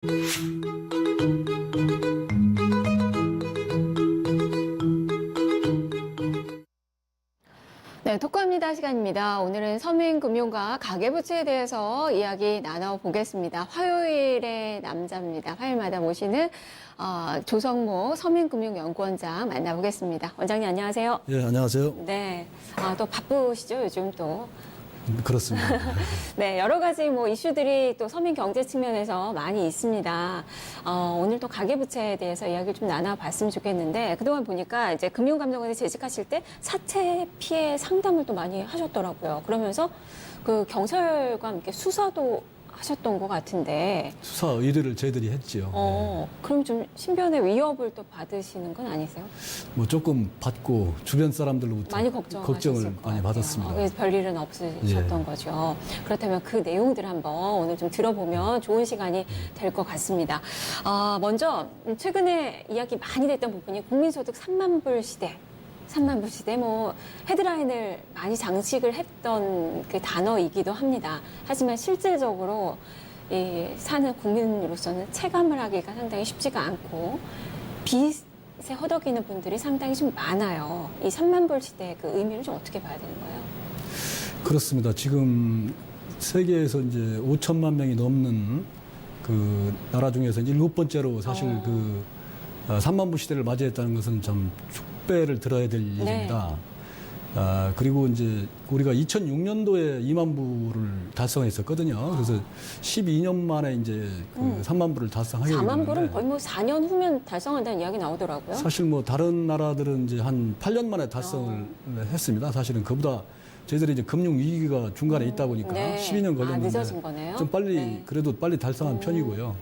네, 토크합니다 시간입니다. 오늘은 서민금융과 가계부채에 대해서 이야기 나눠보겠습니다. 화요일의 남자입니다. 화요일마다 모시는 조성모 서민금융연구원장 만나보겠습니다. 원장님 안녕하세요. 예, 안녕하세요. 네, 또 바쁘시죠 요즘 또. 그렇습니다. 네, 여러 가지 이슈들이 또 서민 경제 측면에서 많이 있습니다. 오늘 또 가계부채에 대해서 이야기를 좀 나눠봤으면 좋겠는데, 그동안 보니까 이제 금융감독원에 재직하실 때 사채 피해 상담을 또 많이 하셨더라고요. 그러면서 그 경찰과 함께 수사도 하셨던 것 같은데. 수사 의뢰를 저희들이 했지요. 그럼 좀 신변의 위협을 또 받으시는 건 아니세요? 뭐 조금 받고 주변 사람들로부터 많이 걱정을 많이 받았습니다. 그래서 별일은 없으셨던 거죠. 그렇다면 그 내용들을 한번 오늘 좀 들어보면 좋은 시간이 될 것 같습니다. 먼저 최근에 이야기 많이 됐던 부분이 국민소득 3만 불 시대. 3만 불 시대, 헤드라인을 많이 장식을 했던 그 단어이기도 합니다. 하지만 실질적으로 사는 국민으로서는 체감을 하기가 상당히 쉽지가 않고 빚에 허덕이는 분들이 상당히 좀 많아요. 이 3만 불 시대의 그 의미를 좀 어떻게 봐야 되는 거예요? 그렇습니다. 지금 세계에서 이제 5천만 명이 넘는 그 나라 중에서 이제 7번째로 사실 그 3만 불 시대를 맞이했다는 것은 좀 축배를 들어야 될 일입니다. 그리고 이제 우리가 2006년도에 2만 불을 달성했었거든요. 그래서 12년 만에 이제 그 3만 불을 달성하게 됐는데 4만 불은 거의 4년 후면 달성한다는 이야기 나오더라고요. 사실 다른 나라들은 이제 한 8년 만에 달성을 했습니다. 사실은 그보다 저희들이 이제 금융 위기가 중간에 있다 보니까 12년 걸렸는데 늦어진 거네요. 좀 빨리 그래도 빨리 달성한 편이고요.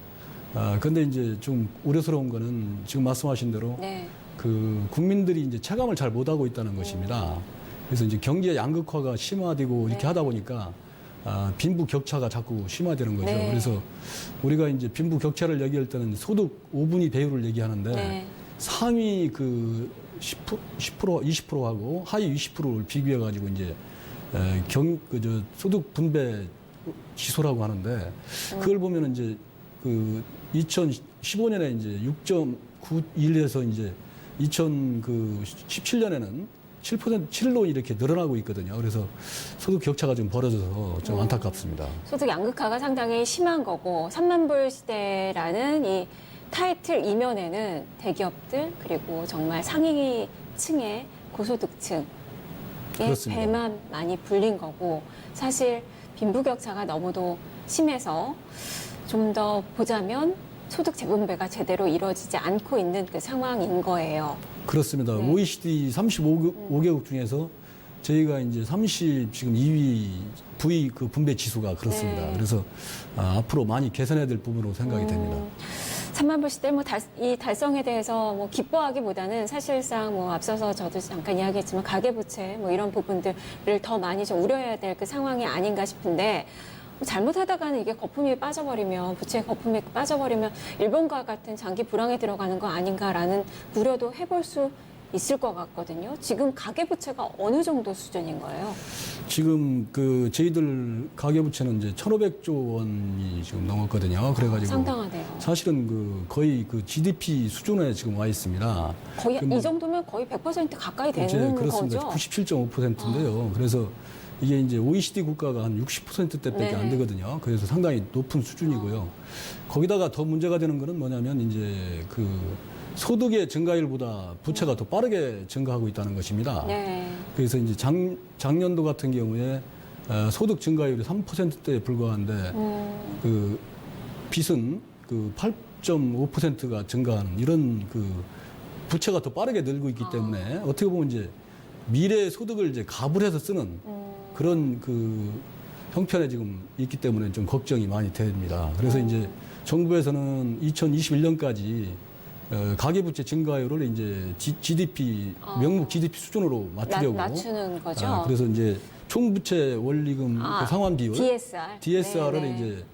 근데 이제 좀 우려스러운 거는 지금 말씀하신 대로 그 국민들이 이제 체감을 잘 못하고 있다는 것입니다. 그래서 이제 경제 양극화가 심화되고 이렇게 하다 보니까 빈부 격차가 자꾸 심화되는 거죠. 그래서 우리가 이제 빈부 격차를 얘기할 때는 소득 5분위 배율을 얘기하는데 상위 그 10%, 20%하고 하위 20%를 비교해 가지고 이제 소득 분배 지수라고 하는데 그걸 보면은 이제 그 2015년에 이제 6.91에서 이제 2017년에는 7% 이렇게 늘어나고 있거든요. 그래서 소득 격차가 좀 벌어져서 좀 안타깝습니다. 소득 양극화가 상당히 심한 거고 3만 불 시대라는 이 타이틀 이면에는 대기업들 그리고 정말 상위층의 고소득층의 그렇습니다. 배만 많이 불린 거고 사실 빈부격차가 너무도 심해서 좀 더 보자면 소득 재분배가 제대로 이루어지지 않고 있는 그 상황인 거예요. 그렇습니다. OECD 35개국 중에서 저희가 이제 지금 2위 부위 그 분배 지수가 그렇습니다. 그래서 앞으로 많이 개선해야 될 부분으로 생각이 됩니다. 3만 불 시대 이 달성에 대해서 기뻐하기보다는 사실상 앞서서 저도 잠깐 이야기했지만 가계부채 이런 부분들을 더 많이 좀 우려해야 될 그 상황이 아닌가 싶은데 잘못하다가는 이게 거품이 빠져버리면 부채 거품이 빠져버리면 일본과 같은 장기 불황에 들어가는 거 아닌가라는 우려도 해볼 수 있을 것 같거든요. 지금 가계부채가 어느 정도 수준인 거예요? 지금 그 저희들 가계부채는 이제 1,500조 원이 지금 넘었거든요. 그래가지고 상당하네요. 사실은 거의 GDP 수준에 지금 와 있습니다. 거의 이 정도면 거의 100% 가까이 되는 그렇습니다. 거죠? 97.5%인데요. 그래서 이게 이제 OECD 국가가 한 60%대밖에 안 되거든요. 그래서 상당히 높은 수준이고요. 거기다가 더 문제가 되는 거는 뭐냐면 이제 그 소득의 증가율보다 부채가 더 빠르게 증가하고 있다는 것입니다. 그래서 이제 작년도 같은 경우에 소득 증가율이 3%대에 불과한데 그 빚은 그 8.5%가 증가하는 이런 그 부채가 더 빠르게 늘고 있기 때문에 어떻게 보면 이제 미래 소득을 이제 가불해서 쓰는 그런 그 형편에 지금 있기 때문에 좀 걱정이 많이 됩니다. 그래서 이제 정부에서는 2021년까지 가계부채 증가율을 이제 GDP 명목 GDP 수준으로 맞추려고 낮추는 거죠. 그래서 이제 총부채 원리금 그 상환 비율 DSR을 이제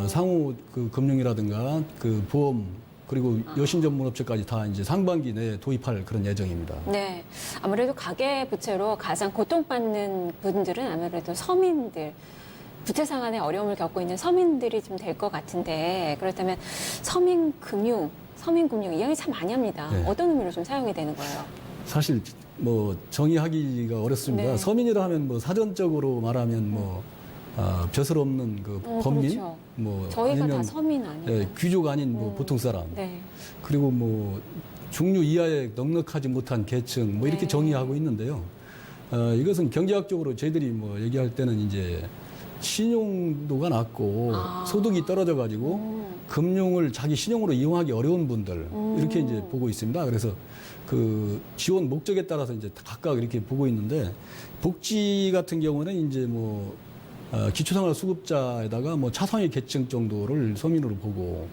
상호 그 금융이라든가 그 보험 그리고 여신 전문 업체까지 다 이제 상반기 내에 도입할 그런 예정입니다. 네. 아무래도 가계 부채로 가장 고통받는 분들은 아무래도 서민들. 부채 상환에 어려움을 겪고 있는 서민들이 좀 될 것 같은데 그렇다면 서민금융 이야기 참 많이 합니다. 네. 어떤 의미로 좀 사용이 되는 거예요? 사실 뭐 정의하기가 어렵습니다. 네. 서민이라 하면 뭐 사전적으로 말하면 뭐 벼슬 없는 그 범민, 그렇죠. 뭐 저희가 아니면 다 서민 아니에요? 예, 귀족 아닌 뭐 보통 사람, 네. 그리고 뭐 중류 이하에 넉넉하지 못한 계층 뭐 이렇게 네. 정의하고 있는데요. 이것은 경제학적으로 저희들이 뭐 얘기할 때는 이제 신용도가 낮고 소득이 떨어져 가지고 금융을 자기 신용으로 이용하기 어려운 분들 이렇게 이제 보고 있습니다. 그래서 그 지원 목적에 따라서 이제 각각 이렇게 보고 있는데 복지 같은 경우는 이제 뭐 기초생활수급자에다가 뭐 차상위 계층 정도를 서민으로 보고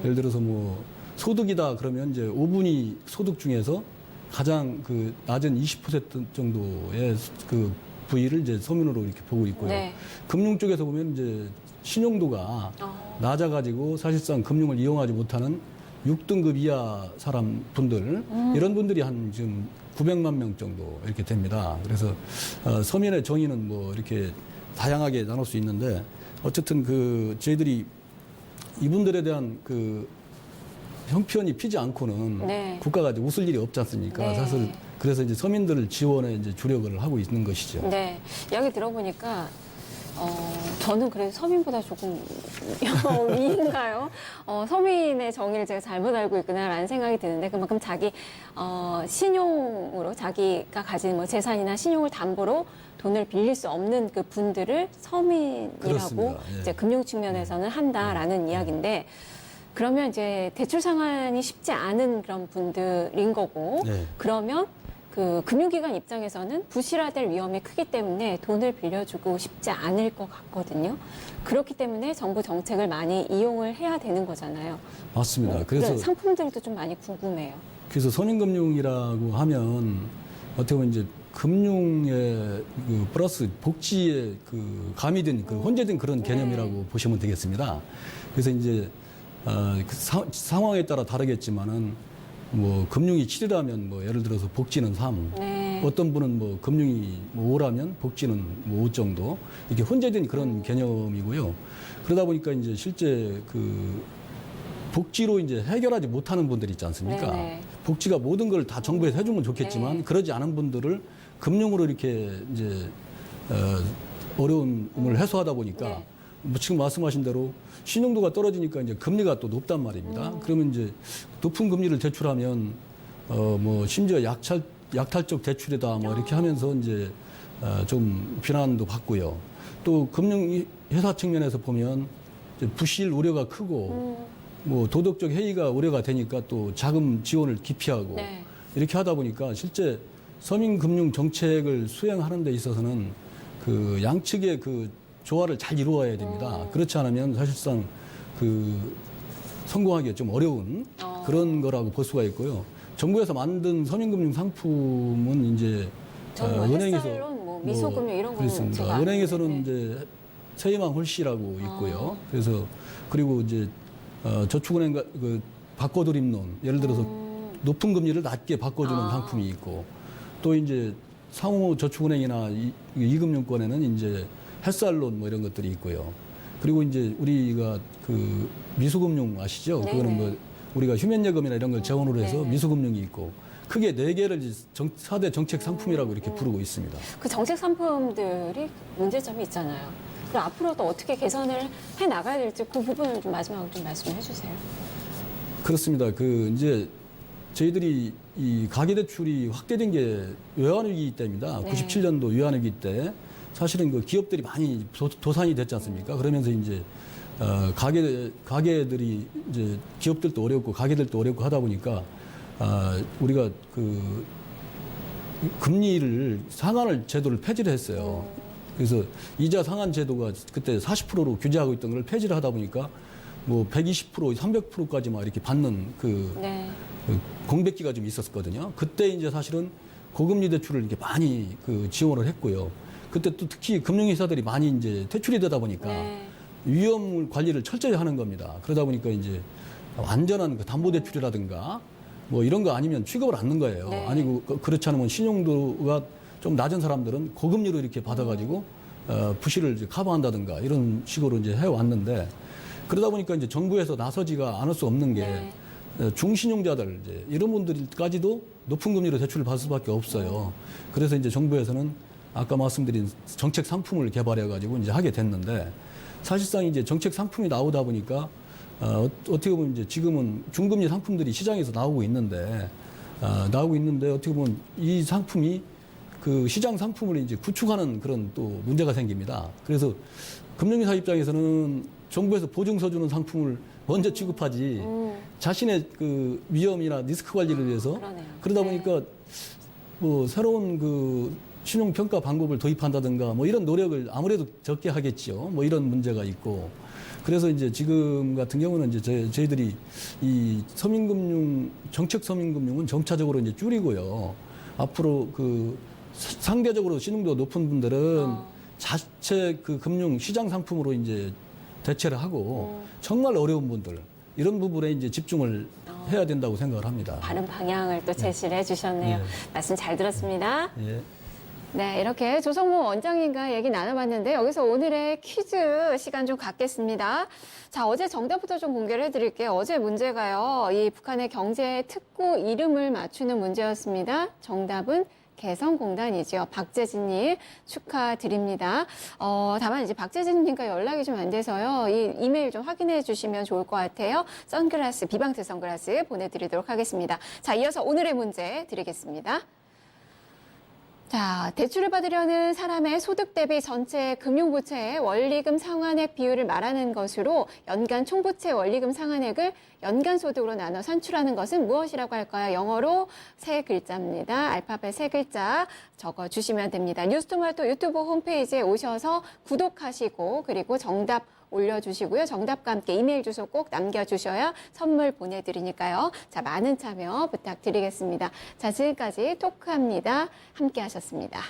예를 들어서 뭐 소득이다 그러면 이제 5분위 소득 중에서 가장 그 낮은 20% 정도의 그 부위를 이제 서민으로 이렇게 보고 있고요. 네. 금융 쪽에서 보면 이제 신용도가 낮아가지고 사실상 금융을 이용하지 못하는 6등급 이하 사람 분들 이런 분들이 한 지금 900만 명 정도 이렇게 됩니다. 그래서 서민의 정의는 뭐 이렇게 다양하게 나눌 수 있는데 어쨌든 그 저희들이 이분들에 대한 그 형편이 피지 않고는 네. 국가가 이제 웃을 일이 없지 않습니까? 네. 사실 그래서 이제 서민들 지원에 이제 주력을 하고 있는 것이죠. 네. 이야기 들어보니까 저는 그래도 서민보다 조금 위인가요? 서민의 정의를 제가 잘못 알고 있구나라는 생각이 드는데 그만큼 자기 신용으로 자기가 가진 뭐 재산이나 신용을 담보로 돈을 빌릴 수 없는 그 분들을 서민이라고 그렇습니다. 예. 이제 금융 측면에서는 한다라는 이야기인데 그러면 이제 대출 상환이 쉽지 않은 그런 분들인 거고 네. 그러면 그 금융기관 입장에서는 부실화될 위험이 크기 때문에 돈을 빌려주고 싶지 않을 것 같거든요. 그렇기 때문에 정부 정책을 많이 이용을 해야 되는 거잖아요. 맞습니다. 그런 그래서 상품들도 좀 많이 궁금해요. 그래서 서민금융이라고 하면 어떻게 보면 이제 금융의 그 플러스 복지에 그 가미된 그 혼재된 그런 개념이라고 보시면 되겠습니다. 그래서 이제 그 상황에 따라 다르겠지만은 뭐 금융이 7이라면 뭐 예를 들어서 복지는 3. 네. 어떤 분은 뭐 금융이 뭐 5라면 복지는 뭐 5 정도 이렇게 혼재된 그런 개념이고요. 그러다 보니까 이제 실제 그 복지로 이제 해결하지 못하는 분들 있지 않습니까? 네네. 복지가 모든 걸 다 정부에서 해주면 좋겠지만 네. 그러지 않은 분들을 금융으로 이렇게 이제 어려움을 해소하다 보니까 네. 뭐 지금 말씀하신 대로 신용도가 떨어지니까 이제 금리가 또 높단 말입니다. 그러면 이제 높은 금리를 대출하면 뭐 심지어 약탈적 대출이다 뭐 이렇게 하면서 이제 좀 비난도 받고요. 또 금융 회사 측면에서 보면 이제 부실 우려가 크고 뭐 도덕적 해이가 우려가 되니까 또 자금 지원을 기피하고 네. 이렇게 하다 보니까 실제 서민금융 정책을 수행하는 데 있어서는 그 양측의 그 조화를 잘 이루어야 됩니다. 그렇지 않으면 사실상 그 성공하기가 좀 어려운 그런 거라고 볼 수가 있고요. 정부에서 만든 서민금융 상품은 이제 저는 햇살론, 뭐 미소금융 이런 거는 그렇습니다. 제가 아는데. 은행에서는 이제 세희망 홀씨라고 있고요. 그래서 그리고 이제 저축은행 그 바꿔드림론 예를 들어서 높은 금리를 낮게 바꿔주는 상품이 있고 또 이제 상호 저축은행이나 이금융권에는 이제 햇살론 뭐 이런 것들이 있고요. 그리고 이제 우리가 그 미수금융 아시죠? 네네. 그거는 뭐 우리가 휴면예금이나 이런 걸 재원으로 해서 네네. 미수금융이 있고 크게 4개를 4대 정책 상품이라고 이렇게 부르고 있습니다. 그 정책 상품들이 문제점이 있잖아요. 그럼 앞으로도 어떻게 개선을 해 나가야 될지 그 부분을 좀 마지막으로 좀 말씀해 주세요. 그렇습니다. 그 이제 저희들이 이 가계대출이 확대된 게 외환위기 때입니다. 네. 97년도 외환위기 때 사실은 그 기업들이 많이 도산이 됐지 않습니까? 그러면서 이제 가계들이 이제 기업들도 어렵고 가계들도 어렵고 하다 보니까 우리가 그 금리를 상한을 제도를 폐지를 했어요. 그래서 이자 상한 제도가 그때 40%로 규제하고 있던 걸 폐지를 하다 보니까 뭐 120%, 300%까지 막 이렇게 받는 네. 그 공백기가 좀 있었거든요. 그때 이제 사실은 고금리 대출을 이렇게 많이 그 지원을 했고요. 그때 또 특히 금융회사들이 많이 이제 퇴출이 되다 보니까 네. 위험 관리를 철저히 하는 겁니다. 그러다 보니까 이제 완전한 그 담보대출이라든가 뭐 이런 거 아니면 취급을 않는 거예요. 네. 아니고 그렇지 않으면 신용도가 좀 낮은 사람들은 고금리로 이렇게 받아가지고 부실을 이제 커버한다든가 이런 식으로 이제 해왔는데 그러다 보니까 이제 정부에서 나서지가 않을 수 없는 게 네. 중신용자들 이제 이런 분들까지도 높은 금리로 대출을 받을 수밖에 없어요. 그래서 이제 정부에서는 아까 말씀드린 정책 상품을 개발해 가지고 이제 하게 됐는데 사실상 이제 정책 상품이 나오다 보니까 어떻게 보면 이제 지금은 중금리 상품들이 시장에서 나오고 있는데 어떻게 보면 이 상품이 그 시장 상품을 이제 구축하는 그런 또 문제가 생깁니다. 그래서 금융회사 입장에서는 정부에서 보증서 주는 상품을 먼저 취급하지 자신의 그 위험이나 리스크 관리를 위해서 그러네요. 그러다 네. 보니까 뭐 새로운 그 신용평가 방법을 도입한다든가 뭐 이런 노력을 아무래도 적게 하겠지요. 뭐 이런 문제가 있고. 그래서 이제 지금 같은 경우는 이제 저희들이 이 서민금융, 정책 서민금융은 점차적으로 이제 줄이고요. 앞으로 그 상대적으로 신용도 높은 분들은 자체 그 금융 시장 상품으로 이제 대체를 하고 정말 어려운 분들 이런 부분에 이제 집중을 해야 된다고 생각을 합니다. 바른 방향을 또 제시를 해주셨네요. 네. 말씀 잘 들었습니다. 예. 네, 이렇게 조성모 원장님과 얘기 나눠봤는데 여기서 오늘의 퀴즈 시간 좀 갖겠습니다. 자, 어제 정답부터 좀 공개를 해드릴게요. 어제 문제가요, 이 북한의 경제 특구 이름을 맞추는 문제였습니다. 정답은 개성공단이죠. 박재진님 축하드립니다. 다만 이제 박재진님과 연락이 좀 안 돼서요. 이 이메일 좀 확인해 주시면 좋을 것 같아요. 선글라스, 비방트 선글라스 보내드리도록 하겠습니다. 자, 이어서 오늘의 문제 드리겠습니다. 자, 대출을 받으려는 사람의 소득 대비 전체 금융부채의 원리금 상환액 비율을 말하는 것으로 연간 총부채 원리금 상환액을 연간 소득으로 나눠 산출하는 것은 무엇이라고 할까요? 영어로 세 글자입니다. 알파벳 세 글자 적어주시면 됩니다. 뉴스토마토 유튜브 홈페이지에 오셔서 구독하시고 그리고 정답 올려주시고요. 정답과 함께 이메일 주소 꼭 남겨주셔야 선물 보내드리니까요. 자, 많은 참여 부탁드리겠습니다. 자, 지금까지 토크합니다. 함께 하셨습니다.